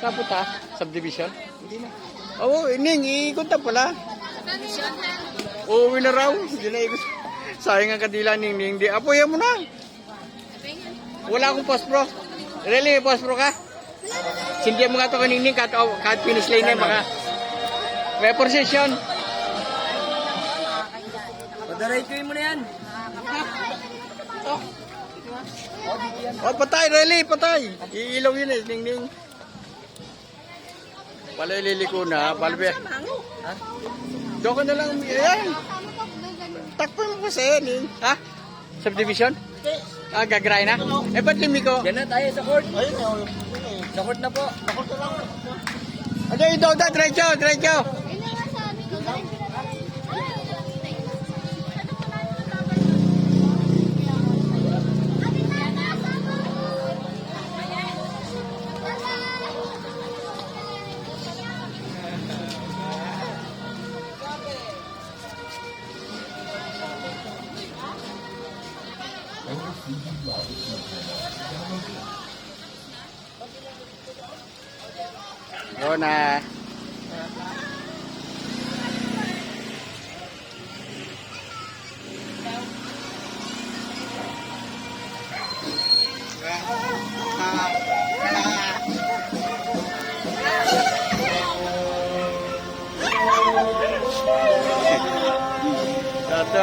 Saan punta? Subdivision? Hindi na. Oo, Ning, iikot na pala. Uuwi na raw. Hindi na ikot. Sayang ang kadila, Ning. Hindi. Apoyan mo na. Wala akong pospro. Really, pospro ka? Sindihan mo nga ito kaning Ning. Kahit finish line na baka. May position. Padaray mo na yan. Oh, patay, really, patay. Iilaw yun eh, Ning Ning. Pala ililiko na, palbe. Ha? Doko na lang, ayan. Takpan mo kasi, Ning. Ha? Subdivision? Ah, gagray na? Eh, ba't limiko? Yan na tayo sa court. Ayun, sa court na po. Sa court na lang. Ano yung doda? Diretso, diretso. Yun na.